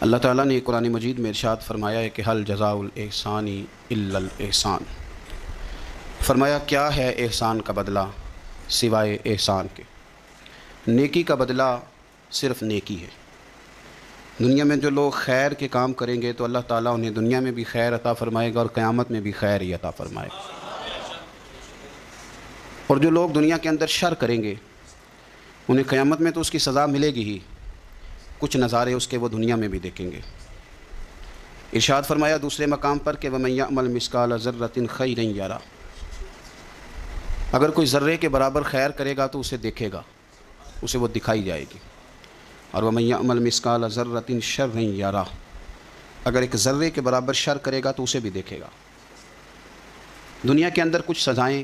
اللہ تعالیٰ نے قرآن مجید میں ارشاد فرمایا ہے کہ حل جزاء الاحسان الا الاحسان، فرمایا کیا ہے احسان کا بدلہ سوائے احسان کے، نیکی کا بدلہ صرف نیکی ہے۔ دنیا میں جو لوگ خیر کے کام کریں گے تو اللہ تعالیٰ انہیں دنیا میں بھی خیر عطا فرمائے گا اور قیامت میں بھی خیر ہی عطا فرمائے گا، اور جو لوگ دنیا کے اندر شر کریں گے انہیں قیامت میں تو اس کی سزا ملے گی ہی، کچھ نظارے اس کے وہ دنیا میں بھی دیکھیں گے۔ ارشاد فرمایا دوسرے مقام پر کہ وَمَن يَعْمَلْ مِثْقَالَ ذَرَّةٍ خَيْرًا يَرَهُ، اگر کوئی ذرے کے برابر خیر کرے گا تو اسے دیکھے گا، اسے وہ دکھائی جائے گی، اور وَمَن يَعْمَلْ مِثْقَالَ ذَرَّةٍ شَرًّا يَرَهُ، اگر ایک ذرے کے برابر شر کرے گا تو اسے بھی دیکھے گا۔ دنیا کے اندر کچھ سزائیں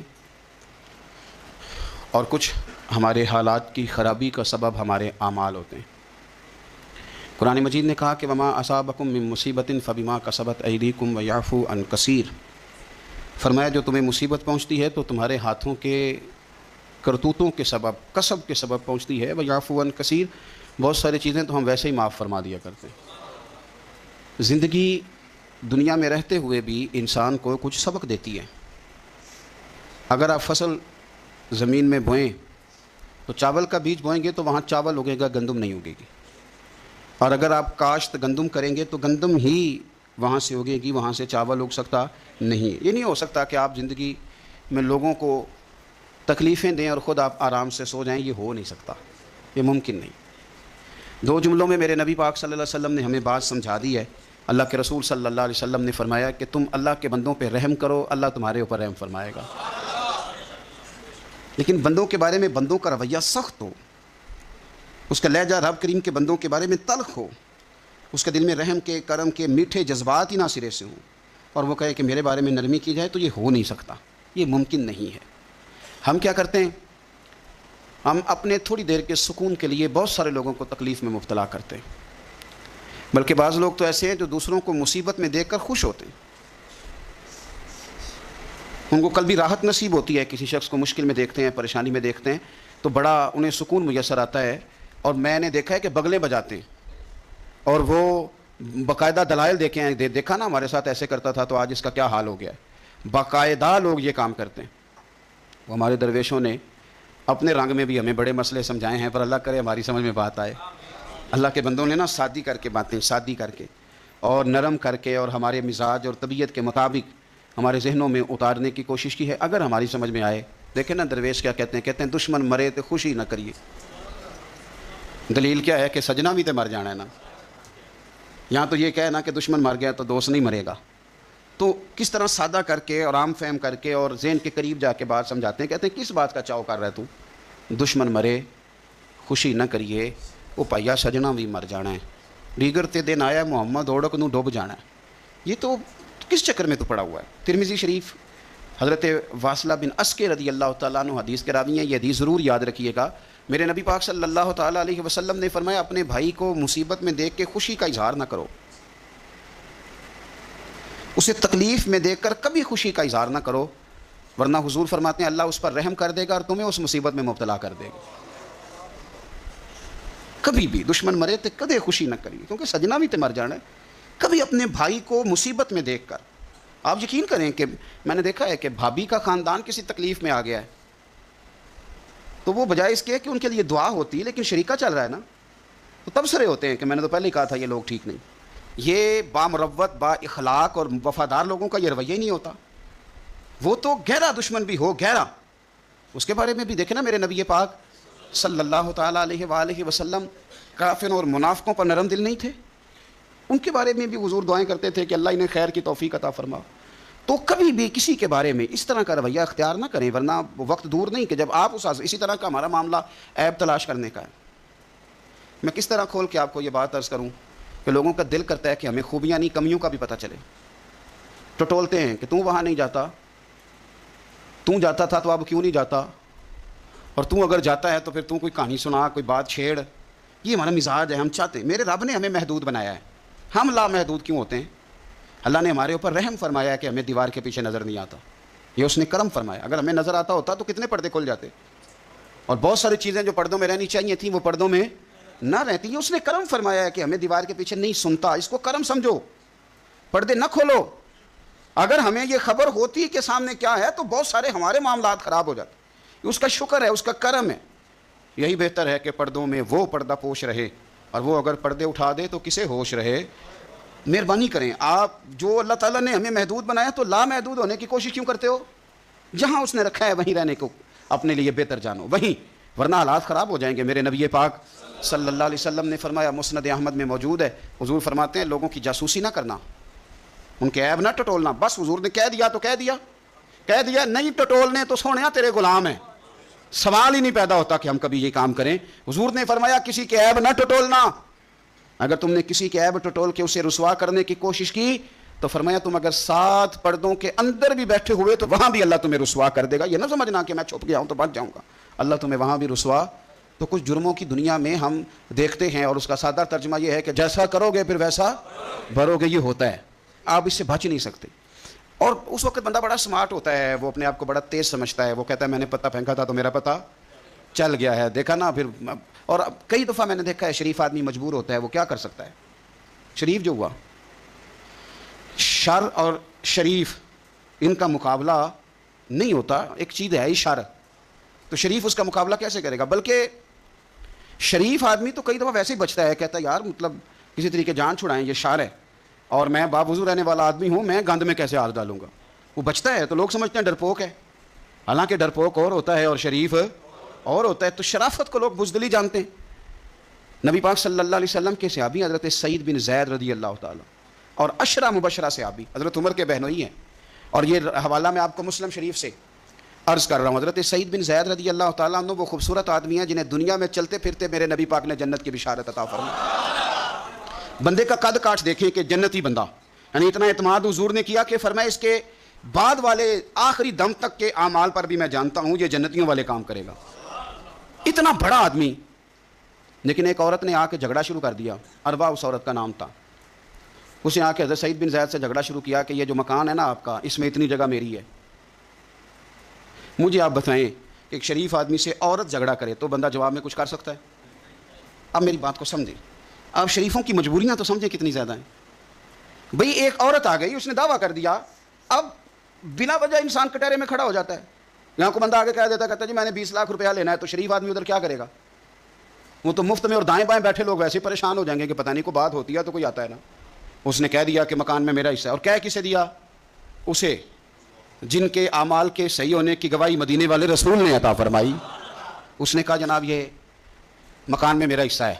اور کچھ ہمارے حالات کی خرابی کا سبب ہمارے اعمال ہوتے ہیں۔ قرآن مجید نے کہا کہ وما اصابکم من مصیبت فبما کسبت ایدیکم ویعفو عن کثیر، فرمایا جو تمہیں مصیبت پہنچتی ہے تو تمہارے ہاتھوں کے کرتوتوں کے سبب، کسب کے سبب پہنچتی ہے، ویعفو عن کثیر، بہت ساری چیزیں تو ہم ویسے ہی معاف فرما دیا کرتے ہیں۔ زندگی دنیا میں رہتے ہوئے بھی انسان کو کچھ سبق دیتی ہے۔ اگر آپ فصل زمین میں بوئیں تو چاول کا بیج بوئیں گے تو وہاں چاول اگے گا، گندم نہیں اگے گی، اور اگر آپ کاشت گندم کریں گے تو گندم ہی وہاں سے اگے گی، وہاں سے چاول اگ سکتا نہیں۔ یہ نہیں ہو سکتا کہ آپ زندگی میں لوگوں کو تکلیفیں دیں اور خود آپ آرام سے سو جائیں، یہ ہو نہیں سکتا، یہ ممکن نہیں۔ دو جملوں میں میرے نبی پاک صلی اللہ علیہ وسلم نے ہمیں بات سمجھا دی ہے۔ اللہ کے رسول صلی اللہ علیہ وسلم نے فرمایا کہ تم اللہ کے بندوں پہ رحم کرو، اللہ تمہارے اوپر رحم فرمائے گا۔ لیکن بندوں کے بارے میں بندوں کا رویہ سخت ہو، اس کا لہجہ رب کریم کے بندوں کے بارے میں تلخ ہو، اس کے دل میں رحم کے، کرم کے میٹھے جذبات ہی نہ سرے سے ہوں، اور وہ کہے کہ میرے بارے میں نرمی کی جائے، تو یہ ہو نہیں سکتا، یہ ممکن نہیں ہے۔ ہم کیا کرتے ہیں؟ ہم اپنے تھوڑی دیر کے سکون کے لیے بہت سارے لوگوں کو تکلیف میں مبتلا کرتے ہیں، بلکہ بعض لوگ تو ایسے ہیں جو دوسروں کو مصیبت میں دیکھ کر خوش ہوتے ہیں، ان کو قلبی راحت نصیب ہوتی ہے۔ کسی شخص کو مشکل میں دیکھتے ہیں، پریشانی میں دیکھتے ہیں تو بڑا انہیں سکون میسر آتا ہے، اور میں نے دیکھا ہے کہ بغلیں بجاتے ہیں اور وہ باقاعدہ دلائل دیکھا نا ہمارے ساتھ ایسے کرتا تھا تو آج اس کا کیا حال ہو گیا ہے۔ باقاعدہ لوگ یہ کام کرتے ہیں۔ وہ ہمارے درویشوں نے اپنے رنگ میں بھی ہمیں بڑے مسئلے سمجھائے ہیں، پر اللہ کرے ہماری سمجھ میں بات آئے۔ اللہ کے بندوں نے نا سادی کر کے باتیں، سادی کر کے اور نرم کر کے اور ہمارے مزاج اور طبیعت کے مطابق ہمارے ذہنوں میں اتارنے کی کوشش کی ہے، اگر ہماری سمجھ میں آئے۔ دیکھیں نا درویش کیا کہتے ہیں دشمن مرے تو خوشی نہ کریے۔ دلیل کیا ہے کہ سجنا بھی تو مر جانا ہے نا، یہاں تو یہ کہنا کہ دشمن مر گیا تو دوست نہیں مرے گا۔ تو کس طرح سادہ کر کے اور عام فہم کر کے اور ذہن کے قریب جا کے بات سمجھاتے ہیں، کہتے ہیں کس بات کا چاؤ کر رہا ہے تو، دشمن مرے خوشی نہ کریے، وہ پائیا سجنا بھی مر جانا ہے، دیگر تے دن آیا محمد اوڑک نو ڈوب جانا ہے۔ یہ تو کس چکر میں تو پڑا ہوا ہے؟ ترمذی شریف حضرت واصلہ بن اسکے رضی اللہ تعالیٰ عنہ حدیث کے راوی ہیں، یہ حدیث ضرور یاد رکھیے گا۔ میرے نبی پاک صلی اللہ تعالیٰ علیہ وسلم نے فرمایا اپنے بھائی کو مصیبت میں دیکھ کے خوشی کا اظہار نہ کرو، اسے تکلیف میں دیکھ کر کبھی خوشی کا اظہار نہ کرو، ورنہ حضور فرماتے ہیں اللہ اس پر رحم کر دے گا اور تمہیں اس مصیبت میں مبتلا کر دے گا۔ کبھی بھی دشمن مرے تو کدے خوشی نہ کریے، کیونکہ سجنا بھی تو مر جانا ہے۔ کبھی اپنے بھائی کو مصیبت میں دیکھ کر، آپ یقین کریں کہ میں نے دیکھا ہے کہ بھابھی کا خاندان کسی تکلیف میں آ گیا ہے تو وہ بجائے اس کے کہ ان کے لیے دعا ہوتی ہے، لیکن شریکہ چل رہا ہے نا، تو تبصرے ہوتے ہیں کہ میں نے تو پہلے ہی کہا تھا یہ لوگ ٹھیک نہیں۔ یہ بامروت، با اخلاق اور وفادار لوگوں کا یہ رویہ ہی نہیں ہوتا۔ وہ تو گہرا دشمن بھی ہو، گہرا، اس کے بارے میں بھی دیکھیں نا میرے نبی پاک صلی اللہ تعالیٰ علیہ وآلہ وسلم کافروں اور منافقوں پر نرم دل نہیں تھے، ان کے بارے میں بھی حضور دعائیں کرتے تھے کہ اللہ انہیں خیر کی توفیق عطا فرما۔ تو کبھی بھی کسی کے بارے میں اس طرح کا رویہ اختیار نہ کریں، ورنہ وقت دور نہیں کہ جب آپ اسی طرح کا ہمارا معاملہ عیب تلاش کرنے کا ہے۔ میں کس طرح کھول کے آپ کو یہ بات عرض کروں کہ لوگوں کا دل کرتا ہے کہ ہمیں خوبیاں نہیں کمیوں کا بھی پتہ چلے، ٹٹولتے ہیں کہ وہاں نہیں جاتا، جاتا تھا تو اب کیوں نہیں جاتا، اور اگر جاتا ہے تو پھر کوئی کہانی سنا، کوئی بات چھیڑ۔ یہ ہمارا مزاج ہے، ہم چاہتے ہیں، میرے رب نے ہمیں محدود بنایا ہے، ہم لامحدود کیوں ہوتے ہیں؟ اللہ نے ہمارے اوپر رحم فرمایا ہے کہ ہمیں دیوار کے پیچھے نظر نہیں آتا، یہ اس نے کرم فرمایا۔ اگر ہمیں نظر آتا ہوتا تو کتنے پردے کھل جاتے، اور بہت ساری چیزیں جو پردوں میں رہنی چاہیے تھیں وہ پردوں میں نہ رہتی ہیں. اس نے کرم فرمایا ہے کہ ہمیں دیوار کے پیچھے نہیں سنتا, اس کو کرم سمجھو, پردے نہ کھولو. اگر ہمیں یہ خبر ہوتی کہ سامنے کیا ہے تو بہت سارے ہمارے معاملات خراب ہو جاتے. اس کا شکر ہے, اس کا کرم ہے. یہی بہتر ہے کہ پردوں میں وہ پردہ پوش رہے, اور وہ اگر پردے اٹھا دے تو کسے ہوش رہے. مہربانی کریں, آپ جو اللہ تعالیٰ نے ہمیں محدود بنایا تو لا محدود ہونے کی کوشش کیوں کرتے ہو؟ جہاں اس نے رکھا ہے وہیں رہنے کو اپنے لیے بہتر جانو, وہیں, ورنہ حالات خراب ہو جائیں گے. میرے نبی پاک صلی اللہ علیہ وسلم نے فرمایا, مسند احمد میں موجود ہے, حضور فرماتے ہیں لوگوں کی جاسوسی نہ کرنا, ان کے عیب نہ ٹٹولنا. بس حضور نے کہہ دیا تو کہہ دیا, نہیں ٹٹولنے تو سونیا تیرے غلام ہیں. سوال ہی نہیں پیدا ہوتا کہ ہم کبھی یہ کام کریں. حضور نے فرمایا کسی کے عیب نہ ٹٹولنا. اگر تم نے کسی کے عیب ٹٹول کے اسے رسوا کرنے کی کوشش کی تو فرمایا تم اگر 7 پردوں کے اندر بھی بیٹھے ہوئے تو وہاں بھی اللہ تمہیں رسوا کر دے گا. یہ نہ سمجھنا کہ میں چھپ گیا ہوں تو بچ جاؤں گا, اللہ تمہیں وہاں بھی رسوا. تو کچھ جرموں کی دنیا میں ہم دیکھتے ہیں, اور اس کا سادہ ترجمہ یہ ہے کہ جیسا کرو گے پھر ویسا بھرو گے. یہ ہوتا ہے, آپ اس سے بچ نہیں سکتے. اور اس وقت بندہ بڑا سمارٹ ہوتا ہے, وہ اپنے آپ کو بڑا تیز سمجھتا ہے, وہ کہتا ہے میں نے پتہ پھینکا تھا تو میرا پتہ چل گیا ہے, دیکھا نا پھر. اور کئی دفعہ میں نے دیکھا ہے شریف آدمی مجبور ہوتا ہے, وہ کیا کر سکتا ہے؟ شریف جو ہوا, شر اور شریف ان کا مقابلہ نہیں ہوتا. ایک چیز ہے ہی شر, تو شریف اس کا مقابلہ کیسے کرے گا؟ بلکہ شریف آدمی تو کئی دفعہ ویسے ہی بچتا ہے, کہتا ہے یار مطلب کسی طریقے جان چھڑائیں, یہ شر ہے اور میں باوضو رہنے والا آدمی ہوں, میں گند میں کیسے ہاتھ ڈالوں گا. وہ بچتا ہے تو لوگ سمجھتے ہیں ڈرپوک ہے, حالانکہ ڈرپوک اور ہوتا ہے اور شریف اور ہوتا ہے. تو شرافت کو لوگ بزدلی جانتے ہیں. نبی پاک صلی اللہ علیہ وسلم کے صحابی حضرت سعید بن زید رضی اللہ تعالیٰ, اور عشرہ مبشرہ صحابی حضرت عمر کے بہنوئی ہیں, اور یہ حوالہ میں آپ کو مسلم شریف سے عرض کر رہا ہوں. حضرت سعید بن زید رضی اللہ تعالیٰ عنہ وہ خوبصورت آدمی ہیں جنہیں دنیا میں چلتے پھرتے میرے نبی پاک نے جنت کی بشارت عطا فرمائی. بندے کا قد کاٹ دیکھیں کہ جنتی بندہ, یعنی اتنا اعتماد حضور نے کیا کہ فرمایا اس کے بعد والے آخری دم تک کے اعمال پر بھی میں جانتا ہوں یہ جنتیوں والے کام کرے گا. اتنا بڑا آدمی. لیکن ایک عورت نے آ کے جھگڑا شروع کر دیا, اروا اس عورت کا نام تھا. اس نے آ کے حضرت سعید بن زید سے جھگڑا شروع کیا کہ یہ جو مکان ہے نا آپ کا, اس میں اتنی جگہ میری ہے. مجھے آپ بتائیں کہ ایک شریف آدمی سے عورت جھگڑا کرے تو بندہ جواب میں کچھ کر سکتا ہے؟ اب میری بات کو سمجھیں, اب شریفوں کی مجبوریاں تو سمجھیں کتنی زیادہ ہیں. بھئی ایک عورت آ گئی, اس نے دعویٰ کر دیا, اب بلا وجہ انسان کٹہرے میں کھڑا ہو جاتا ہے. یہاں کو بندہ آگے کہہ دیتا, کہتا جی میں نے 20 لاکھ روپیہ لینا ہے, تو شریف آدمی ادھر کیا کرے گا؟ وہ تو مفت میں, اور دائیں بائیں بیٹھے لوگ ویسے پریشان ہو جائیں گے کہ پتہ نہیں کوئی بات ہوتی ہے تو کوئی آتا ہے نا. اس نے کہہ دیا کہ مکان میں میرا حصہ ہے, اور کہہ کسے دیا؟ اسے جن کے اعمال کے صحیح ہونے کی گواہی مدینے والے رسول نے عطا فرمائی. اس نے کہا جناب یہ مکان میں میرا حصہ ہے.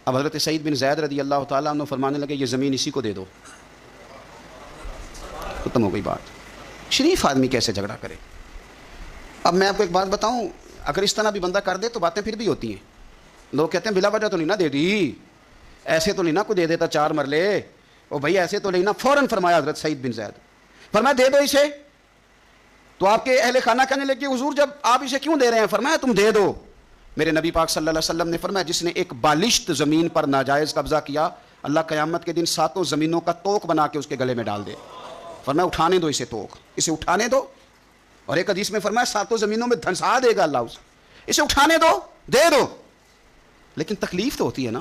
اب حضرت سعید بن زید رضی اللہ تعالیٰ عنہ فرمانے لگے یہ زمین اسی کو دے دو. ختم ہو گئی بات. شریف آدمی کیسے جھگڑا کرے؟ اب میں آپ کو ایک بات بتاؤں, اگر اس طرح بھی بندہ کر دے تو باتیں پھر بھی ہوتی ہیں. لوگ کہتے ہیں بلا وجہ تو نہیں نا دے دی, ایسے تو نہیں نا کوئی دے دیتا 4 مرلے, او بھائی ایسے تو نہیں نا. فوراً فرمایا حضرت سعید بن زید, فرمایا دے دو اسے. تو آپ کے اہل خانہ کہنے لگے حضور جب آپ اسے کیوں دے رہے ہیں؟ فرمایا تم دے دو. میرے نبی پاک صلی اللہ علیہ وسلم نے فرمایا جس نے ایک بالشت زمین پر ناجائز قبضہ کیا, اللہ قیامت کے دن 7 زمینوں کا توق بنا کے اس کے گلے میں ڈال دے. فرمایا اٹھانے دو اسے, توق اسے اٹھانے دو. اور ایک حدیث میں فرمایا 7 زمینوں میں دھنسا دے گا اللہ اسے اٹھانے دو, دے دو. لیکن تکلیف تو ہوتی ہے نا.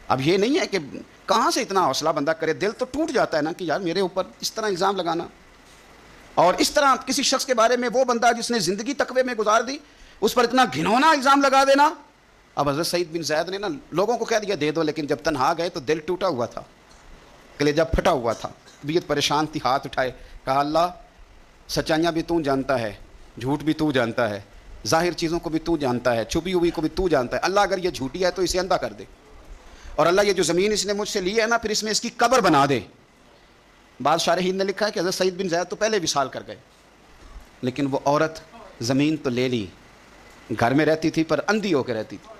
اب یہ نہیں ہے کہ کہاں سے اتنا حوصلہ بندہ کرے, دل تو ٹوٹ جاتا ہے نا کہ یار میرے اوپر اس طرح الزام لگانا, اور اس طرح کسی شخص کے بارے میں وہ بندہ جس نے زندگی تقوی میں گزار دی اس پر اتنا گھنونا الزام لگا دینا. اب حضرت سعید بن زید نے نا لوگوں کو کہہ دیا دے دو, لیکن جب تنہا گئے تو دل ٹوٹا ہوا تھا, کلیجہ پھٹا ہوا تھا, طبیعت پریشان تھی. ہاتھ اٹھائے, کہا اللہ سچائیاں بھی تو جانتا ہے, جھوٹ بھی تو جانتا ہے, ظاہر چیزوں کو بھی تو جانتا ہے, چھپی ہوئی کو بھی تو جانتا ہے. اللہ اگر یہ جھوٹی ہے تو اسے اندھا کر دے, اور اللہ یہ جو زمین اس نے مجھ سے لی ہے نا پھر اس میں اس کی قبر بنا دے. بعض شارحین نے لکھا ہے کہ حضرت سعید بن زید تو پہلے وصال کر گئے, لیکن وہ عورت زمین تو لے لی, گھر میں رہتی تھی پر اندھی ہو کے رہتی تھی,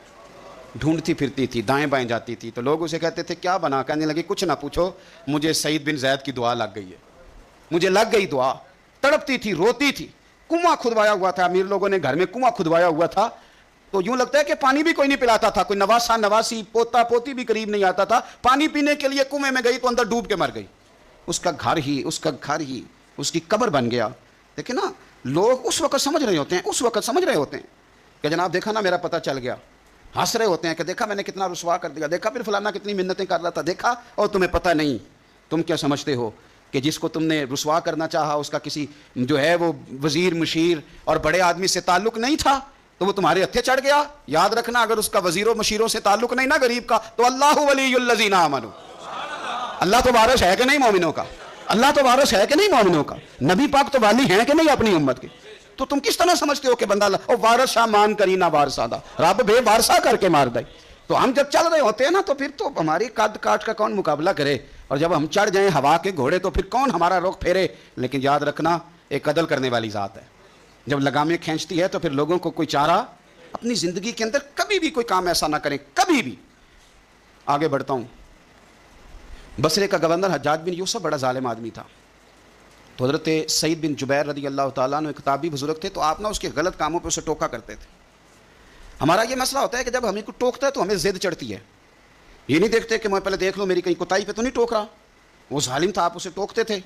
ڈھونڈتی پھرتی تھی, دائیں بائیں جاتی تھی. تو لوگ اسے کہتے تھے کیا بنا؟ کہنے لگے کچھ نہ پوچھو, مجھے سعید بن زید کی دعا لگ گئی ہے, مجھے لگ گئی دعا. تڑپتی تھی, روتی تھی. کنواں کھدوایا ہوا تھا, امیر لوگوں نے گھر میں کنواں کھدوایا ہوا تھا, تو یوں لگتا ہے کہ پانی بھی کوئی نہیں پلاتا تھا, کوئی نواسا نواسی پوتا پوتی بھی قریب نہیں آتا تھا. پانی پینے کے لیے کنویں میں گئی تو اندر ڈوب کے مر گئی. اس کا گھر ہی اس کی قبر بن گیا. دیکھیں نا, لوگ اس وقت سمجھ رہے ہوتے ہیں کہ جناب دیکھا نا میرا پتہ چل گیا, ہنس رہے ہوتے ہیں کہ دیکھا میں نے کتنا رسوا کر دیا, دیکھا پھر فلانا کتنی منتیں کر رہا تھا, دیکھا, اور تمہیں پتہ نہیں. تم کیا سمجھتے ہو کہ جس کو تم نے رسوا کرنا چاہا اس کا کسی جو ہے وہ وزیر مشیر اور بڑے آدمی سے تعلق نہیں تھا تو وہ تمہارے ہتھے چڑھ گیا؟ یاد رکھنا, اگر اس کا وزیروں مشیروں سے تعلق نہیں نا غریب کا, تو اللہ ولی الذین آمنوا, اللہ تو وارث ہے کہ نہیں مومنوں کا؟ اللہ تو وارث ہے کہ نہیں مومنوں کا؟ نبی پاک تو والی ہیں کہ نہیں اپنی امت کے؟ تو تم کس طرح سمجھتے ہو کہ بندہ وارث شاہ مان کری نہ وارثہ دا, رب بے وارثہ کر کے مار دے. تو ہم جب چل رہے ہوتے ہیں نا تو پھر تو ہماری قد کاٹ کا کون مقابلہ کرے, اور جب ہم چڑھ جائیں ہوا کے گھوڑے تو پھر کون ہمارا رخ پھیرے. لیکن یاد رکھنا ایک عدل کرنے والی ذات ہے, جب لگامیں کھینچتی ہے تو پھر لوگوں کو کوئی چارہ, اپنی زندگی کے اندر کبھی بھی کوئی کام ایسا نہ کریں, کبھی بھی. آگے بڑھتا ہوں. بصرے کا گورنر حجاج بن یوسف بڑا ظالم آدمی تھا. تو حضرت سعید بن جبیر رضی اللہ تعالیٰ عنہ ایک کتابی بزرگ تھے, تو آپ نا اس کے غلط کاموں پہ اسے ٹوکا کرتے تھے. ہمارا یہ مسئلہ ہوتا ہے کہ جب ہمیں کوئی ٹوکتا ہے تو ہمیں ضد چڑھتی ہے, یہ نہیں دیکھتے کہ میں پہلے دیکھ لوں میری کہیں کوتاہی پہ تو نہیں ٹوک رہا. وہ ظالم تھا, آپ اسے ٹوکتے تھے.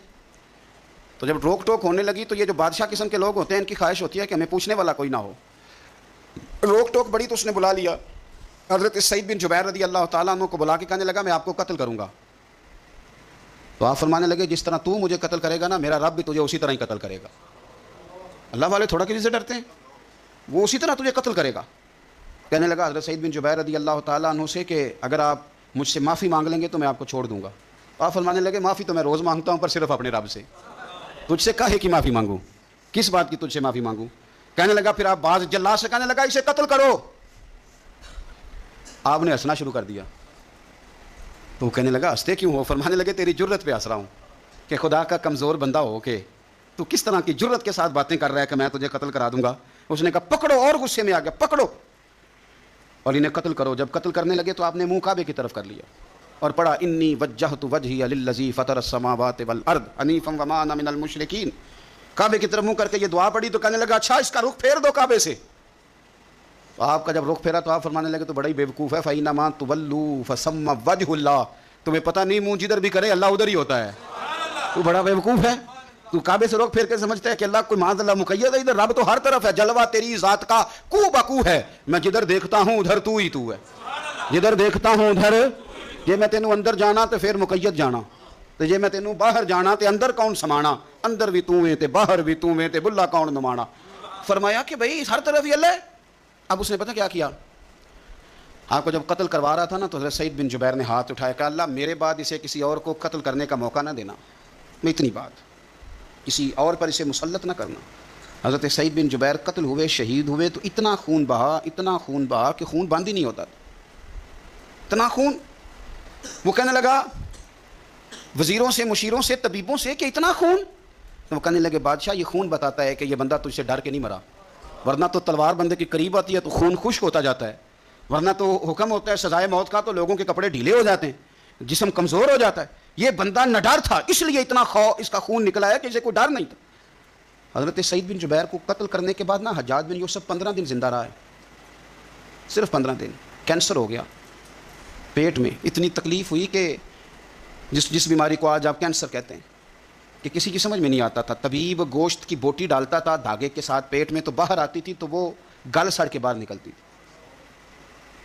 تو جب روک ٹوک ہونے لگی تو یہ جو بادشاہ قسم کے لوگ ہوتے ہیں ان کی خواہش ہوتی ہے کہ ہمیں پوچھنے والا کوئی نہ ہو. روک ٹوک بڑی تو اس نے بلا لیا حضرت سعید بن جبیر رضی اللہ تعالیٰ عنہ کو, بلا کے کہنے لگا میں آپ کو قتل کروں گا. تو آپ فرمانے لگے جس طرح تو مجھے قتل کرے گا نا, میرا رب بھی تجھے اسی طرح ہی قتل کرے گا. اللہ والے تھوڑا کسی سے ڈرتے ہیں, وہ اسی طرح تجھے قتل کرے گا. کہنے لگا حضرت سعید بن جبیر رضی اللہ تعالیٰ عنہ سے کہ اگر آپ مجھ سے معافی مانگ لیں گے تو میں آپ کو چھوڑ دوں گا. آپ فرمانے لگے معافی تو میں روز مانگتا ہوں پر صرف اپنے رب سے, تجھ سے کاہے کی معافی مانگوں, کس بات کی تجھ سے معافی مانگوں. کہنے لگا پھر آپ باز جلاد سے کہنے لگا اسے قتل کرو. آپ نے ہنسنا شروع کر دیا. تو وہ کہنے لگا ہنستے کیوں ہو؟ فرمانے لگے تیری جرت پہ ہنس رہا ہوں کہ خدا کا کمزور بندہ ہو کے تو کس طرح کی جرت کے ساتھ باتیں کر رہا ہے کہ میں تجھے قتل کرا دوں گا. اس نے کہا پکڑو, اور غصے میں آ گیا, پکڑو اور انہیں قتل کرو. جب قتل کرنے لگے تو آپ نے منہ کعبے کی طرف کر لیا اور پڑھا انی وجہت وجہی للذی فطر السماوات والارض حنیفا وما انا من المشرکین. کعبے کی طرف منہ کر کے یہ دعا پڑھی تو کہنے لگا اچھا اس کا رخ پھیر دو کعبے سے. تو آپ کا جب رخ پھیرا تو آپ فرمانے لگے تو بڑا ہی بیوقوف ہے, فَإِنَّمَا تُوَلُّوا فَثَمَّ وَجْهُ اللَّهِ, تمہیں پتہ نہیں منہ جدھر بھی کرے اللہ ادھر ہی ہوتا ہے. تو بڑا بیوقوف ہے, تو کعبے سے رخ پھیر کے سمجھتا ہے کہ اللہ کوئی معاذ اللہ مقید ہے, ادھر رب تو ہر طرف ہے, جلوہ تیری ذات کا کو بکو ہے, میں جدھر دیکھتا ہوں ادھر تو ہی تو ہے, جدھر دیکھتا ہوں ادھر. جے میں تینوں اندر جانا تو پھر مقید جانا, تو جے میں تینوں باہر جانا تے اندر کون سمانا, اندر بھی تو ہے تے باہر بھی تو ہے تے بلا کون نمانا. فرمایا کہ بھائی ہر طرف ہی اللہ ہے. اب اس نے پتہ کیا کیا, آپ کو جب قتل کروا رہا تھا نا تو حضرت سعید بن جبیر نے ہاتھ اٹھایا کہ اللہ میرے بعد اسے کسی اور کو قتل کرنے کا موقع نہ دینا, میں اتنی بات, کسی اور پر اسے مسلط نہ کرنا. حضرت سعید بن جبیر قتل ہوئے, شہید ہوئے تو اتنا خون بہا, اتنا خون بہا کہ خون بند ہی نہیں ہوتا, اتنا خون. وہ کہنے لگا وزیروں سے, مشیروں سے, طبیبوں سے کہ اتنا خون. تو وہ کہنے لگے بادشاہ یہ خون بتاتا ہے کہ یہ بندہ تجھ سے ڈر کے نہیں مرا, ورنہ تو تلوار بندے کے قریب آتی ہے تو خون خشک ہوتا جاتا ہے, ورنہ تو حکم ہوتا ہے سزائے موت کا تو لوگوں کے کپڑے ڈھیلے ہو جاتے ہیں, جسم کمزور ہو جاتا ہے. یہ بندہ نہ ڈر تھا اس لیے اتنا اس کا خون نکلا ہے کہ اسے کوئی ڈر نہیں تھا. حضرت سعید بن جبیر کو قتل کرنے کے بعد نا حجاج بن یوسف 15 دن زندہ رہا ہے, صرف 15 دن. کینسر ہو گیا پیٹ میں, اتنی تکلیف ہوئی کہ جس بیماری کو آج آپ کینسر کہتے ہیں کہ کسی کی سمجھ میں نہیں آتا تھا. طبیب گوشت کی بوٹی ڈالتا تھا دھاگے کے ساتھ پیٹ میں, تو باہر آتی تھی تو وہ گل سڑ کے باہر نکلتی تھی.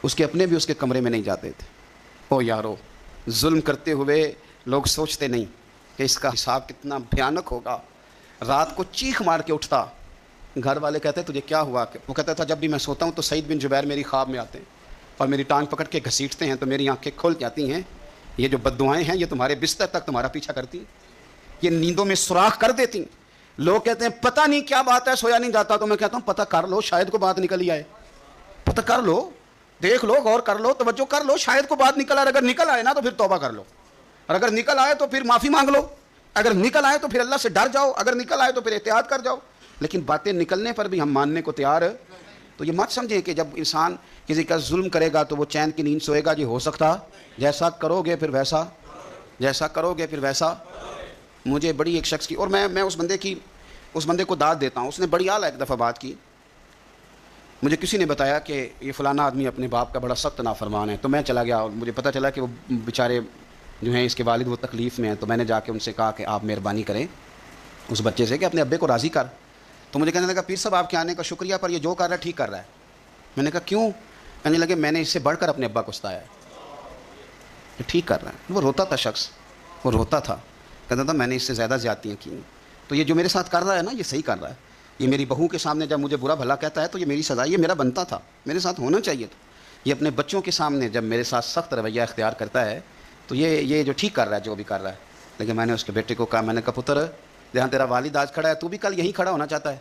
اس کے اپنے بھی اس کے کمرے میں نہیں جاتے تھے. او یارو, ظلم کرتے ہوئے لوگ سوچتے نہیں کہ اس کا حساب کتنا بھیانک ہوگا. رات کو چیخ مار کے اٹھتا, گھر والے کہتے تجھے کیا ہوا؟ وہ کہتا تھا جب بھی میں سوتا ہوں تو سعید بن جبیر میری خواب میں آتے ہیں اور میری ٹانگ پکڑ کے گھسیٹتے ہیں تو میری آنکھیں کھل جاتی ہیں. یہ جو بددعائیں ہیں یہ تمہارے بستر تک تمہارا پیچھا کرتی ہیں, یہ نیندوں میں سوراخ کر دیتی ہیں. لوگ کہتے ہیں پتہ نہیں کیا بات ہے, سویا نہیں جاتا. تو میں کہتا ہوں پتہ کر لو, شاید کو بات نکل ہی آئے. پتہ کر لو, دیکھ لو, غور کر لو, توجہ کر لو, شاید کو بات نکل آئے. اگر نکل آئے نا تو پھر توبہ کر لو, اور اگر نکل آئے تو پھر معافی مانگ لو. اگر نکل آئے تو پھر اللہ سے ڈر جاؤ, اگر نکل آئے تو پھر احتیاط کر جاؤ. لیکن باتیں نکلنے پر بھی ہم ماننے کو تیار. تو یہ مت سمجھیں کہ جب انسان کسی کا ظلم کرے گا تو وہ چین کی نیند سوئے گا. یہ ہو سکتا, جیسا کرو گے پھر ویسا, جیسا کرو گے پھر ویسا. مجھے بڑی ایک شخص کی, اور میں اس بندے کو داد دیتا ہوں, اس نے بڑی اعلیٰ ایک دفعہ بات کی. مجھے کسی نے بتایا کہ یہ فلانا آدمی اپنے باپ کا بڑا سخت نافرمان ہے. تو میں چلا گیا اور مجھے پتہ چلا کہ وہ بیچارے جو ہیں اس کے والد وہ تکلیف میں ہیں. تو میں نے جا کے ان سے کہا کہ آپ مہربانی کریں اس بچے سے کہ اپنے ابے کو راضی کر. تو مجھے کہنے لگا پیر صاحب آپ کے آنے کا شکریہ, پر یہ جو کر رہا ہے ٹھیک کر رہا ہے. میں نے کہا کیوں؟ کہنے لگے میں نے اس سے بڑھ کر اپنے ابا کو ستایا ہے. یہ ٹھیک کر رہا ہے. وہ روتا تھا شخص, وہ روتا تھا, کہتا تھا میں نے اس سے زیادہ زیادتیاں کی. تو یہ جو میرے ساتھ کر رہا ہے نا, یہ صحیح کر رہا ہے. یہ میری بہو کے سامنے جب مجھے برا بھلا کہتا ہے تو یہ میری سزا, یہ میرا بنتا تھا, میرے ساتھ ہونا چاہیے تھا. یہ اپنے بچوں کے سامنے جب میرے ساتھ سخت رویہ اختیار کرتا ہے تو یہ جو ٹھیک کر رہا ہے جو بھی کر رہا ہے. لیکن میں نے اس کے بیٹے کو کہا, میں نے کہا پتر جہاں تیرا والد آج کھڑا ہے تو بھی کل یہیں کھڑا ہونا چاہتا ہے.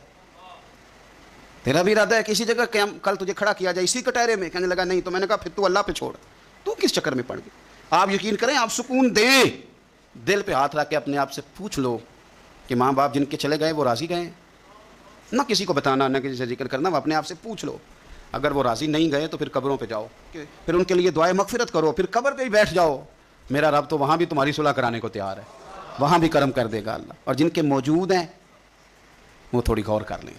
تیرا بھی ارادہ ہے کسی جگہ کہ کل تجھے کھڑا کیا جائے اسی کٹہرے میں. کہنے لگا نہیں. تو میں نے کہا پھر تو اللہ پہ چھوڑ, تو کس چکر میں پڑ گئی. آپ یقین کریں, آپ سکون دیں, دل پہ ہاتھ رکھ کے اپنے آپ سے پوچھ لو کہ ماں باپ جن کے چلے گئے وہ راضی گئے, نہ کسی کو بتانا نہ کسی سے ذکر کرنا, وہ اپنے آپ سے پوچھ لو. اگر وہ راضی نہیں گئے تو پھر قبروں پہ جاؤ, پھر ان کے لیے دعائے مغفرت کرو, پھر قبر پہ ہی بیٹھ جاؤ. میرا رب تو وہاں بھی تمہاری صلح کرانے کو تیار ہے, وہاں بھی کرم کر دے گا اللہ. اور جن کے موجود ہیں وہ تھوڑی غور کر لیں,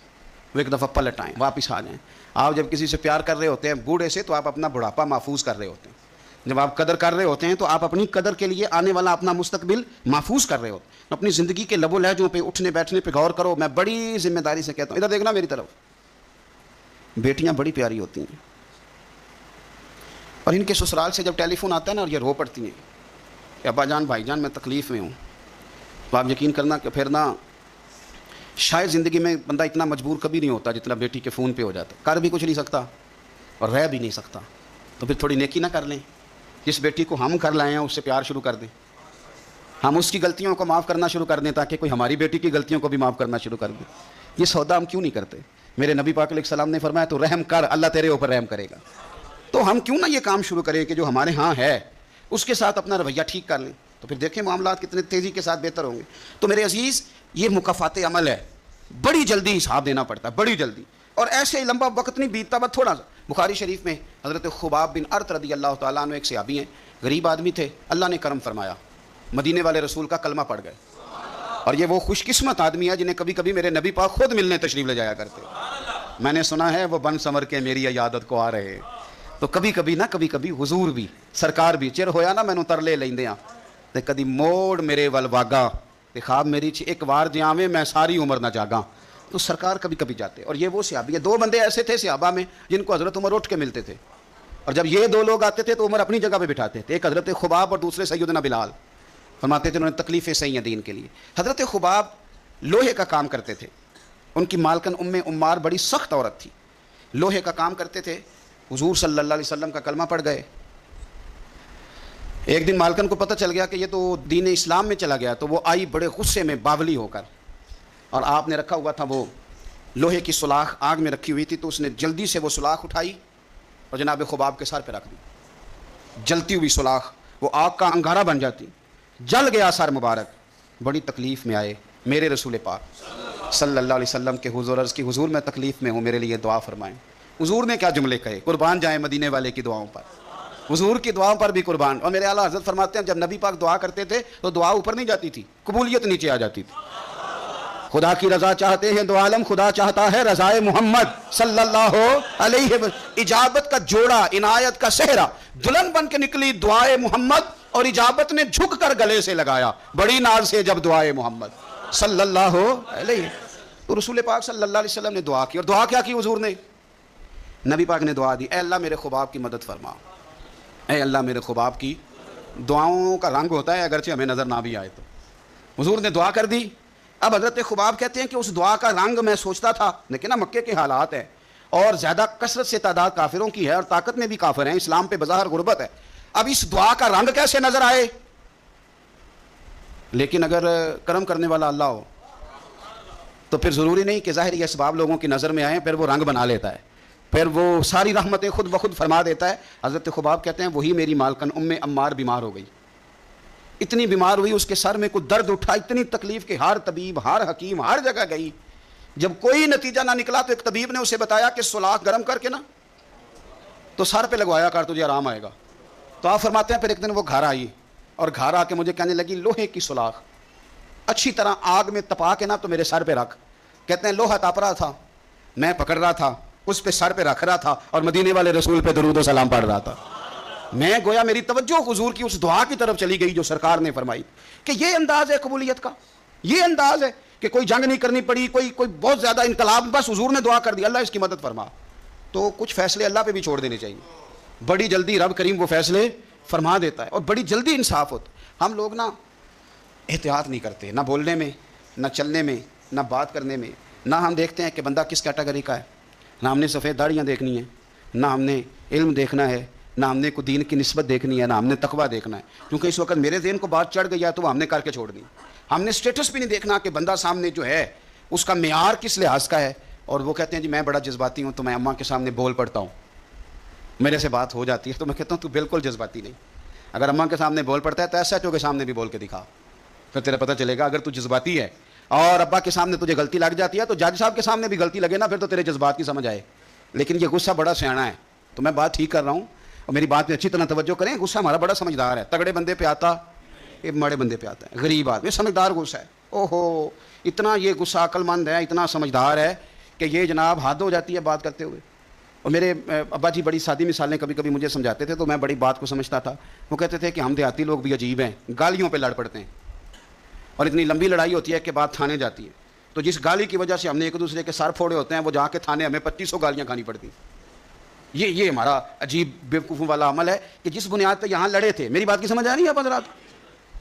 وہ ایک دفعہ پلٹ آئیں, واپس آ جائیں. آپ جب کسی سے پیار کر رہے ہوتے ہیں بوڑھے سے, تو آپ اپنا بڑھاپا محفوظ کر رہے ہوتے ہیں. جب آپ قدر کر رہے ہوتے ہیں تو آپ اپنی قدر کے لیے آنے والا اپنا مستقبل محفوظ کر رہے ہوتے ہیں. اپنی زندگی کے لب و لہجوں پہ, اٹھنے بیٹھنے پہ غور کرو. میں بڑی ذمہ داری سے کہتا ہوں, ادھر دیکھنا میری طرف. بیٹیاں بڑی پیاری ہوتی ہیں, اور ان کے سسرال سے جب ٹیلی فون آتا ہے نا, اور یہ رو پڑتی ہیں کہ ابا جان بھائی جان میں تکلیف میں ہوں, تو آپ یقین کرنا کہ پھر نا شاید زندگی میں بندہ اتنا مجبور کبھی نہیں ہوتا جتنا بیٹی کے فون پہ ہو جاتا. کر بھی کچھ نہیں سکتا اور رہ بھی نہیں سکتا, تو پھر تھوڑی نیکی نہ کر لیں. جس بیٹی کو ہم کر لائے ہیں اس سے پیار شروع کر دیں, ہم اس کی غلطیوں کو معاف کرنا شروع کر دیں, تاکہ کوئی ہماری بیٹی کی غلطیوں کو بھی معاف کرنا شروع کر دے. یہ سودا ہم کیوں نہیں کرتے؟ میرے نبی پاک علیہ السلام نے فرمایا تو رحم کر, اللہ تیرے اوپر رحم کرے گا. تو ہم کیوں نہ یہ کام شروع کریں کہ جو ہمارے ہاں ہے اس کے ساتھ اپنا رویہ ٹھیک کر لیں, تو پھر دیکھیں معاملات کتنے تیزی کے ساتھ بہتر ہوں گے. تو میرے عزیز, یہ مکافات عمل ہے, بڑی جلدی حساب دینا پڑتا ہے, بڑی جلدی, اور ایسے ہی لمبا وقت نہیں بیتتا, بس تھوڑا سا. بخاری شریف میں حضرت خباب بن ارت رضی اللہ تعالیٰ عنہ ایک صحابی ہیں, غریب آدمی تھے, اللہ نے کرم فرمایا, مدینے والے رسول کا کلمہ پڑھ گئے. اور یہ وہ خوش قسمت آدمی ہے جنہیں کبھی کبھی میرے نبی پاک خود ملنے تشریف لے جایا کرتے. میں نے سنا ہے وہ بن سمر کے میری عیادت کو آ رہے. تو کبھی کبھی نا, کبھی کبھی حضور بھی سرکار بھی چر ہویا نا مینوں ترلے لیندے ہاں, تے کدی موڑ میرے ول واگا, تے خواب میری ایک وار جاویں میں ساری عمر نہ جاگاں. تو سرکار کبھی کبھی جاتے. اور یہ وہ صحابی ہے, دو بندے ایسے تھے صحابہ میں جن کو حضرت عمر اٹھ کے ملتے تھے, اور جب یہ دو لوگ آتے تھے تو عمر اپنی جگہ پہ بٹھاتے تھے. ایک حضرت خباب اور دوسرے سیدنا بلال. فرماتے تھے انہوں نے تکلیفیں صحیح ہیں دین کے لیے. حضرت خباب لوہے کا کام کرتے تھے, ان کی مالکن عمار بڑی سخت عورت تھی, لوہے کا کام کرتے تھے. حضور صلی اللہ علیہ وسلم کا کلمہ پڑھ گئے. ایک دن مالکن کو پتہ چل گیا کہ یہ تو دین اسلام میں چلا گیا, تو وہ آئی بڑے غصے میں باولی ہو کر, اور آپ نے رکھا ہوا تھا وہ لوہے کی سلاخ آگ میں رکھی ہوئی تھی, تو اس نے جلدی سے وہ سلاخ اٹھائی اور جناب خباب کے سر پہ رکھ دی. جلتی ہوئی سلاخ وہ آگ کا انگارہ بن جاتی, جل گیا سر مبارک. بڑی تکلیف میں آئے میرے رسول پاک صلی اللہ علیہ وسلم کے حضور, عرض کی حضور میں تکلیف میں ہوں, میرے لیے دعا فرمائیں. حضور نے کیا جملے کہے, قربان جائیں مدینے والے کی دعاؤں پر, حضور کی دعاؤں پر بھی قربان. اور میرے اعلیٰ حضرت فرماتے ہیں جب نبی پاک دعا کرتے تھے تو دعا اوپر نہیں جاتی تھی, قبولیت نیچے آ جاتی تھی. خدا کی رضا چاہتے ہیں دو عالم, خدا چاہتا ہے رضائے محمد صلی اللہ علیہ وسلم. اجابت کا جوڑا, عنایت کا صحرا, دلہن بن کے نکلی دعائے محمد, اور اجابت نے جھک کر گلے سے لگایا بڑی ناز سے جب دعائے محمد صلی اللہ علیہ. تو رسول پاک صلی اللہ علیہ وسلم نے دعا کی, اور دعا کیا کی حضور نے؟ نبی پاک نے دعا دی, اے اللہ میرے خباب کی مدد فرما, اے اللہ میرے خباب کی. دعاؤں کا رنگ ہوتا ہے اگرچہ ہمیں نظر نہ بھی آئے. تو حضور نے دعا کر دی. اب حضرت خباب کہتے ہیں کہ اس دعا کا رنگ میں سوچتا تھا, لیکن نا مکے کے حالات ہیں, اور زیادہ کثرت سے تعداد کافروں کی ہے, اور طاقت میں بھی کافر ہیں, اسلام پہ بظاہر غربت ہے. اب اس دعا کا رنگ کیسے نظر آئے؟ لیکن اگر کرم کرنے والا اللہ ہو تو پھر ضروری نہیں کہ ظاہری اسباب لوگوں کی نظر میں آئیں, پھر وہ رنگ بنا لیتا ہے, پھر وہ ساری رحمتیں خود بخود فرما دیتا ہے. حضرت خباب کہتے ہیں وہی میری مالکن عمار بیمار ہو گئی, اتنی بیمار ہوئی, اس کے سر میں کوئی درد اٹھا, اتنی تکلیف کہ ہر طبیب ہر حکیم ہر جگہ گئی, جب کوئی نتیجہ نہ نکلا تو ایک طبیب نے اسے بتایا کہ سلاخ گرم کر کے نا تو سر پہ لگوایا کر, تجھے آرام آئے گا. تو آپ فرماتے ہیں پھر ایک دن وہ گھر آئی, اور گھر آ کے مجھے کہنے لگی لوہے کی سلاخ اچھی طرح آگ میں تپا کے نا تو میرے سر پہ رکھ. کہتے ہیں لوہا تپ رہا تھا, میں پکڑ رہا تھا, اس پہ سر پہ رکھ رہا تھا, اور مدینے والے رسول پہ درود و سلام پڑھ رہا تھا. میں گویا میری توجہ حضور کی اس دعا کی طرف چلی گئی جو سرکار نے فرمائی, کہ یہ انداز ہے قبولیت کا, یہ انداز ہے کہ کوئی جنگ نہیں کرنی پڑی, کوئی بہت زیادہ انقلاب, بس حضور نے دعا کر دی اللہ اس کی مدد فرما. تو کچھ فیصلے اللہ پہ بھی چھوڑ دینے چاہیے. بڑی جلدی رب کریم وہ فیصلے فرما دیتا ہے اور بڑی جلدی انصاف ہوتا. ہم لوگ نا احتیاط نہیں کرتے، نہ بولنے میں، نہ چلنے میں، نہ بات کرنے میں. نہ ہم دیکھتے ہیں کہ بندہ کس کیٹیگری کا ہے، نہ ہم نے سفید داڑیاں دیکھنی ہیں، نہ ہم نے علم دیکھنا ہے، نہ ہم نے کوئی دین کی نسبت دیکھنی ہے، نہ ہم نے تقویٰ دیکھنا ہے. کیونکہ اس وقت میرے ذہن کو بات چڑھ گئی ہے تو وہ ہم نے کر کے چھوڑ دی. ہم نے اسٹیٹس بھی نہیں دیکھنا کہ بندہ سامنے جو ہے اس کا معیار کس لحاظ کا ہے. اور وہ کہتے ہیں جی میں بڑا جذباتی ہوں تو میں اماں کے سامنے بول پڑتا ہوں، میرے سے بات ہو جاتی ہے. تو میں کہتا ہوں تو بالکل جذباتی نہیں. اگر اماں کے سامنے بول پڑتا ہے تو ایس ایچ او کے سامنے بھی بول کے دکھا، پھر تیرا پتہ چلے گا. اگر تو جذباتی ہے اور ابا کے سامنے تجھے غلطی لگ جاتی ہے تو جج صاحب کے سامنے بھی غلطی لگے نا، پھر تو تیرے جذبات کی سمجھ آئے. لیکن یہ غصہ بڑا سیاںا ہے، تو میں بات ٹھیک کر رہا ہوں اور میری بات پہ اچھی طرح توجہ کریں. غصہ ہمارا بڑا سمجھدار ہے. تگڑے بندے پہ آتا، یہ مڑے بندے پہ آتا ہے. غریب آدمی سمجھدار غصہ ہے. اوہو اتنا یہ غصہ عقل مند ہے، اتنا سمجھدار ہے کہ یہ جناب حد ہو جاتی ہے بات کرتے ہوئے. اور میرے ابا جی بڑی سادی مثالیں کبھی کبھی مجھے سمجھاتے تھے تو میں بڑی بات کو سمجھتا تھا. وہ کہتے تھے کہ ہم دیہاتی لوگ بھی عجیب ہیں، گالیوں پہ لڑ پڑتے ہیں اور اتنی لمبی لڑائی ہوتی ہے کہ بات تھانے جاتی ہے. تو جس گالی کی وجہ سے ہم نے ایک دوسرے کے سر پھوڑے ہوتے ہیں وہ جا کے تھانے ہمیں 2500 گالیاں کھانی پڑتی. یہ ہمارا عجیب بیوقوفوں والا عمل ہے کہ جس بنیاد پہ یہاں لڑے تھے. میری بات کی سمجھ آ رہی ہے آپ حضرات؟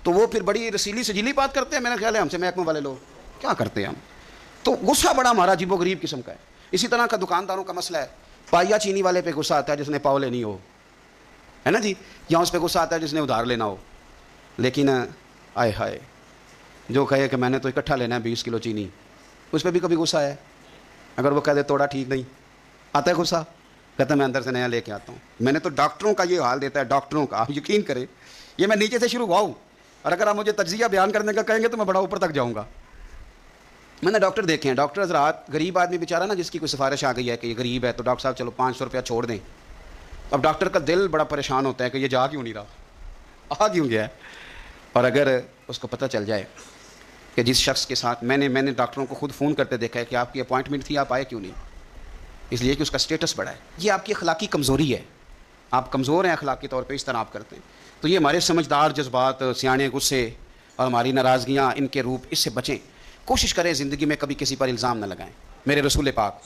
تو وہ پھر بڑی رسیلی سجیلی بات کرتے ہیں. میرا خیال ہے ہم سے محکمے والے لوگ کیا کرتے ہیں ہم. تو غصہ بڑا ہمارا عجیب و غریب قسم کا ہے. اسی طرح کا دکانداروں کا مسئلہ ہے. پائیا چینی والے پہ غصہ آتا ہے جس نے پاؤ لینی ہو، ہے نا جی. یا اس پہ غصہ آتا ہے جس نے ادھار لینا ہو. لیکن آئے ہائے جو کہے کہ میں نے تو اکٹھا لینا ہے 20 کلو چینی، اس پہ بھی کبھی غصہ ہے. اگر وہ کہہ دے توڑا ٹھیک نہیں، آتا ہے غصہ. کہتا ہے میں اندر سے نیا لے کے آتا ہوں. میں نے تو ڈاکٹروں کا یہ حال دیتا ہے، ڈاکٹروں کا. آپ یقین کریں یہ میں نیچے سے شروع ہوا ہوں اور اگر آپ مجھے تجزیہ بیان کرنے کا کہیں گے تو میں بڑا اوپر تک جاؤں گا. میں نے ڈاکٹر دیکھے ہیں، ڈاکٹر حضرات غریب آدمی بیچارہ نا جس کی کوئی سفارش آ گئی ہے کہ یہ غریب ہے تو ڈاکٹر صاحب چلو 500 روپیہ چھوڑ دیں. اب ڈاکٹر کا دل بڑا پریشان ہوتا ہے کہ یہ جا کیوں نہیں رہا، آ کیوں گیا ہے. اور اگر اس کو پتہ چل جائے کہ جس شخص کے ساتھ میں نے ڈاکٹروں کو خود فون کرتے دیکھا ہے کہ آپ کی اپوائنٹمنٹ تھی آپ آئے کیوں نہیں، اس لیے کہ اس کا اسٹیٹس بڑا ہے. یہ آپ کی اخلاقی کمزوری ہے، آپ کمزور ہیں اخلاقی طور پہ، اس طرح آپ کرتے ہیں. تو یہ ہمارے سمجھدار جذبات، سیانے غصے اور ہماری ناراضگیاں، ان کے روپ، اس سے بچیں. کوشش کریں زندگی میں کبھی کسی پر الزام نہ لگائیں. میرے رسول پاک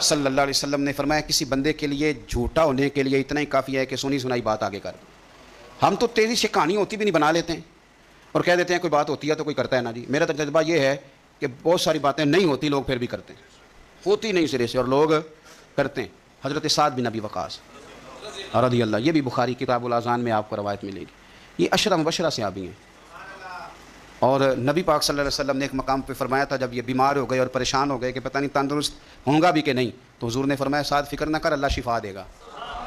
صلی اللہ علیہ وسلم نے فرمایا کسی بندے کے لیے جھوٹا ہونے کے لیے اتنا ہی کافی ہے کہ سنی سنائی بات آگے کر. ہم تو تیزی سے کہانی ہوتی بھی نہیں بنا لیتے ہیں اور کہہ دیتے ہیں کوئی بات ہوتی ہے تو کوئی کرتا ہے نا جی. میرا تجربہ یہ ہے کہ بہت ساری باتیں نہیں ہوتی، لوگ پھر بھی کرتے ہیں. ہوتی نہیں سرے سے اور لوگ کرتے ہیں. حضرت سعد بن ابی وقاص رضی اللہ، یہ بھی بخاری کتاب الاذان میں آپ کو روایت ملے گی. یہ عشرہ مبشرہ صحابی ہیں اور نبی پاک صلی اللہ علیہ وسلم نے ایک مقام پہ فرمایا تھا جب یہ بیمار ہو گئے اور پریشان ہو گئے کہ پتہ نہیں تندرست ہوں گا بھی کہ نہیں، تو حضور نے فرمایا سعد فکر نہ کر، اللہ شفا دے گا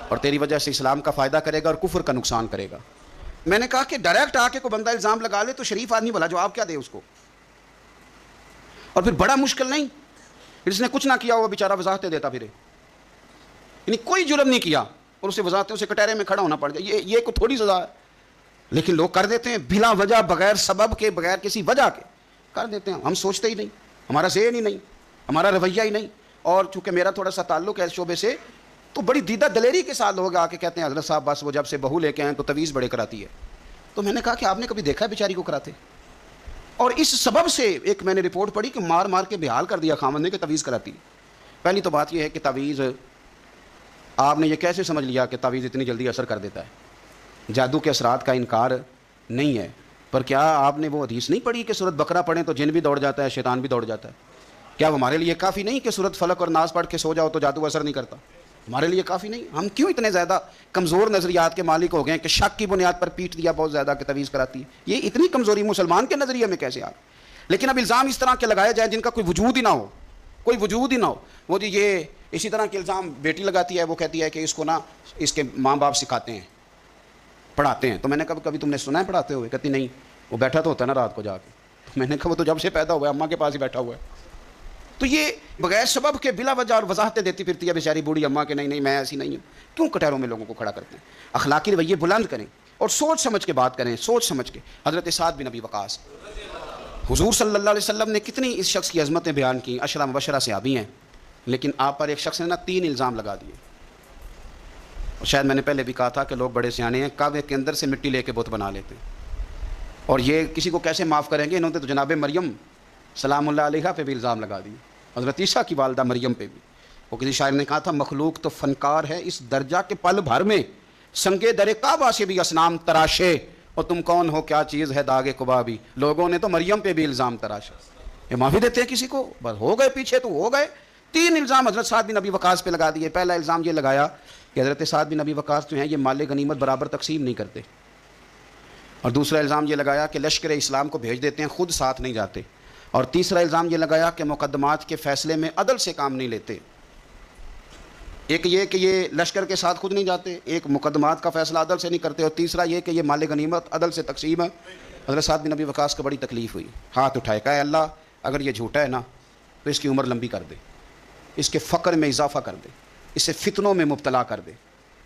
اور تیری وجہ سے اسلام کا فائدہ کرے گا اور کفر کا نقصان کرے گا. میں نے کہا کہ ڈائریکٹ آ کے کوئی بندہ الزام لگا لے تو شریف آدمی بھلا جواب کیا دے اس کو. اور پھر بڑا مشکل نہیں، جس نے کچھ نہ کیا وہ بیچارہ وضاحتیں دیتا پھرے، یعنی کوئی جرم نہیں کیا اور اسے وضاحتیں، اسے کٹہرے میں کھڑا ہونا پڑ جائے. یہ کوئی تھوڑی سزا ہے. لیکن لوگ کر دیتے ہیں بلا وجہ، بغیر سبب کے، بغیر کسی وجہ کے کر دیتے ہیں. ہم سوچتے ہی نہیں، ہمارا ذہن ہی نہیں، ہمارا رویہ ہی نہیں. اور چونکہ میرا تھوڑا سا تعلق ہے اس شعبے سے تو بڑی دیدہ دلیری کے ساتھ لوگ آ کے کہتے ہیں حضرت صاحب بس وہ جب سے بہو لے کے آئیں تو تویز بڑے کراتی ہے. تو میں نے کہا کہ آپ نے کبھی دیکھا ہے بیچاری کو کراتے؟ اور اس سبب سے ایک میں نے رپورٹ پڑھی کہ مار مار کے بحال کر دیا خامن نے کہ تویز کراتی. پہلی تو بات یہ ہے کہ تویز آپ نے یہ کیسے سمجھ لیا کہ تویز اتنی جلدی اثر کر دیتا ہے؟ جادو کے اثرات کا انکار نہیں ہے، پر کیا آپ نے وہ حدیث نہیں پڑھی کہ سورۃ بقرہ پڑھیں تو جن بھی دوڑ جاتا ہے، شیطان بھی دوڑ جاتا ہے؟ کیا وہ ہمارے لیے کافی نہیں کہ سورۃ فلق اور ناس پڑھ کے سو جاؤ تو جادو اثر نہیں کرتا؟ ہمارے لیے کافی نہیں؟ ہم کیوں اتنے زیادہ کمزور نظریات کے مالک ہو گئے کہ شک کی بنیاد پر پیٹ دیا بہت زیادہ کہ تویز کراتی ہے؟ یہ اتنی کمزوری مسلمان کے نظریے میں کیسے آ؟ لیکن اب الزام اس طرح کے لگائے جائیں جن کا کوئی وجود ہی نہ ہو، کوئی وجود ہی نہ ہو. وہ جی یہ اسی طرح کے الزام بیٹی لگاتی ہے، وہ کہتی ہے کہ اس کو نا اس کے ماں باپ سکھاتے ہیں، پڑھاتے ہیں. تو میں نے کہا کبھی تم نے سنا ہے پڑھاتے ہوئے؟ کہتی نہیں. وہ بیٹھا تو ہوتا ہے نا رات کو جا کے. تو میں نے کہا وہ تو جب سے پیدا ہوا ہے اماں کے پاس ہی بیٹھا ہوا ہے. تو یہ بغیر سبب کے بلا وجہ اور وضاحتیں دیتی پھرتی ہے بیچاری بوڑھی اماں کے نہیں میں ایسی نہیں ہوں. کیوں کٹہروں میں لوگوں کو کھڑا کرتے ہیں؟ اخلاقی رویے بلند کریں اور سوچ سمجھ کے بات کریں، سوچ سمجھ کے. حضرت سعد بن ابی وقاص، حضور صلی اللہ علیہ وسلم نے کتنی اس شخص کی عظمتیں بیان کی. عشرہ مبشرہ صحابی ہیں، لیکن آپ پر ایک شخص نے نا 3 الزام لگا دیے. اور شاید میں نے پہلے بھی کہا تھا کہ لوگ بڑے سیانے ہیں، کعبے کے اندر سے مٹی لے کے بت بنا لیتے ہیں. اور یہ کسی کو کیسے معاف کریں گے؟ انہوں نے تو جناب مریم سلام اللہ علیہا پہ بھی الزام لگا دیے، حضرت عیسیٰ کی والدہ مریم پہ بھی. وہ کسی شاعر نے کہا تھا مخلوق تو فنکار ہے اس درجہ کے پل بھر میں، سنگے در کعبہ سے بھی اسنام تراشے، اور تم کون ہو کیا چیز ہے داغ قبا بھی، لوگوں نے تو مریم پہ بھی الزام تراشا۔ یہ معافی دیتے ہیں کسی کو؟ بس ہو گئے پیچھے تو ہو گئے۔ 3 الزام حضرت سعد بن ابی وقاص پہ لگا دیے۔ پہلا الزام یہ لگایا کہ حضرت سعد بن ابی وقاص جو ہیں یہ مال غنیمت برابر تقسیم نہیں کرتے، اور دوسرا الزام یہ لگایا کہ لشکر اسلام کو بھیج دیتے ہیں، خود ساتھ نہیں جاتے، اور تیسرا الزام یہ لگایا کہ مقدمات کے فیصلے میں عدل سے کام نہیں لیتے۔ ایک یہ کہ یہ لشکر کے ساتھ خود نہیں جاتے، ایک مقدمات کا فیصلہ عدل سے نہیں کرتے، اور تیسرا یہ کہ یہ مال غنیمت عدل سے تقسیم ہے۔ حضرت سعد بن ابی وقاص کو بڑی تکلیف ہوئی، ہاتھ اٹھائے، کہا اے اللہ اگر یہ جھوٹا ہے نا تو اس کی عمر لمبی کر دے، اس کے فقر میں اضافہ کر دے، اسے فتنوں میں مبتلا کر دے۔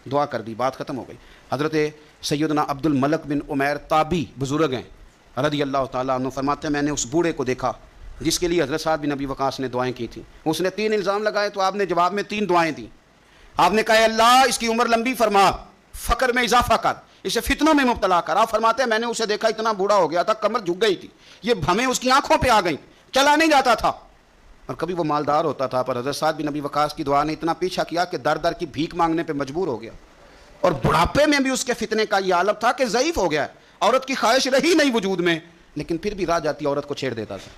دعا کر دی، بات ختم ہو گئی۔ حضرت سیدنا عبد الملک بن عمیر تابی بزرگ ہیں رضی اللہ تعالیٰ عنہ، فرماتے ہیں میں نے اس بوڑھے کو دیکھا جس کے لیے حضرت سعد بن ابی وقاص نے دعائیں کی تھیں۔ اس نے 3 الزام لگائے تو آپ نے جواب میں 3 دعائیں دیں۔ آپ نے کہا اے اللہ اس کی عمر لمبی فرما، فقر میں اضافہ کر، اسے فتنوں میں مبتلا کر۔ آپ فرماتے ہیں میں نے اسے دیکھا اتنا بوڑھا ہو گیا تھا، کمر جھک گئی تھی، یہ بھمیں اس کی آنکھوں پہ آ گئیں، چلا نہیں جاتا تھا، اور کبھی وہ مالدار ہوتا تھا، پر حضرت سعد بن ابی وقاص کی دعا نے اتنا پیچھا کیا کہ در در کی بھیک مانگنے پہ مجبور ہو گیا، اور بڑھاپے میں بھی اس کے فتنے کا یہ عالم تھا کہ ضعیف ہو گیا، عورت کی خواہش رہی نہیں وجود میں، لیکن پھر بھی راہ جاتی عورت کو چھیڑ دیتا تھا،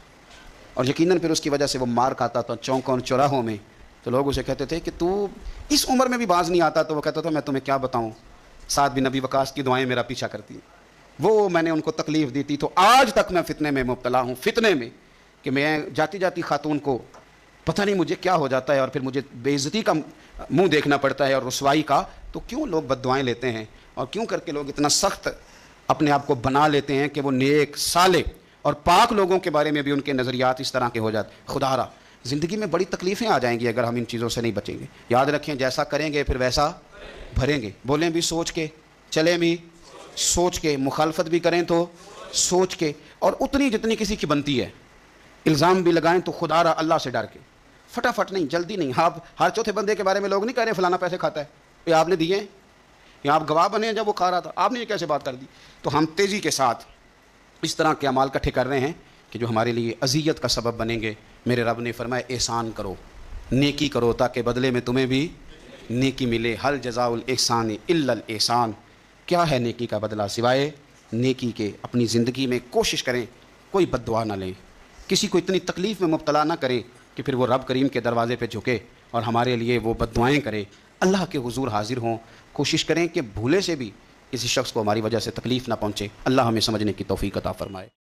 اور یقیناً پھر اس کی وجہ سے وہ مار کھاتا تھا چوکوں اور چوراہوں میں۔ تو لوگ اسے کہتے تھے کہ تو اس عمر میں بھی باز نہیں آتا، تو وہ کہتا تھا میں تمہیں کیا بتاؤں، سعد بن ابی وقاص کی دعائیں میرا پیچھا کرتی ہیں، وہ میں نے ان کو تکلیف دی تھی، تو آج تک میں فتنے میں مبتلا ہوں، فتنے میں کہ میں جاتی جاتی خاتون کو پتہ نہیں مجھے کیا ہو جاتا ہے، اور پھر مجھے بے عزتی کا منہ دیکھنا پڑتا ہے اور رسوائی کا۔ تو کیوں لوگ بد دعائیں لیتے ہیں، اور کیوں کر کے لوگ اتنا سخت اپنے آپ کو بنا لیتے ہیں کہ وہ نیک صالح اور پاک لوگوں کے بارے میں بھی ان کے نظریات اس طرح کے ہو جاتے۔ خدا را زندگی میں بڑی تکلیفیں آ جائیں گی اگر ہم ان چیزوں سے نہیں بچیں گے۔ یاد رکھیں جیسا کریں گے پھر ویسا بھریں گے، بولیں بھی سوچ کے، چلیں بھی سوچ کے، مخالفت بھی کریں تو سوچ کے، اور اتنی جتنی کسی کی بنتی ہے۔ الزام بھی لگائیں تو خدا را اللہ سے ڈر کے، فٹافٹ نہیں، جلدی نہیں۔ آپ ہر چوتھے بندے کے بارے میں لوگ نہیں کہہ رہے فلانا پیسے کھاتا ہے، یہ آپ نے دیے ہیں، یا آپ گواہ بنے ہیں جب وہ کھا رہا تھا، آپ نے یہ کیسے بات کر دی؟ تو ہم تیزی کے ساتھ اس طرح کے اعمال اکٹھے کر رہے ہیں کہ جو ہمارے لیے اذیت کا سبب بنیں گے۔ میرے رب نے فرمایا احسان کرو، نیکی کرو، تاکہ بدلے میں تمہیں بھی نیکی ملے۔ حل جزاء الاحسان الا الاحسان، کیا ہے نیکی کا بدلہ سوائے نیکی کے؟ اپنی زندگی میں کوشش کریں کوئی بد دعا نہ لیں، کسی کو اتنی تکلیف میں مبتلا نہ کریں کہ پھر وہ رب کریم کے دروازے پہ جھکے اور ہمارے لیے وہ بد دعائیں کرے۔ اللہ کے حضور حاضر ہوں، کوشش کریں کہ بھولے سے بھی کسی شخص کو ہماری وجہ سے تکلیف نہ پہنچے۔ اللہ ہمیں سمجھنے کی توفیق عطا فرمائے۔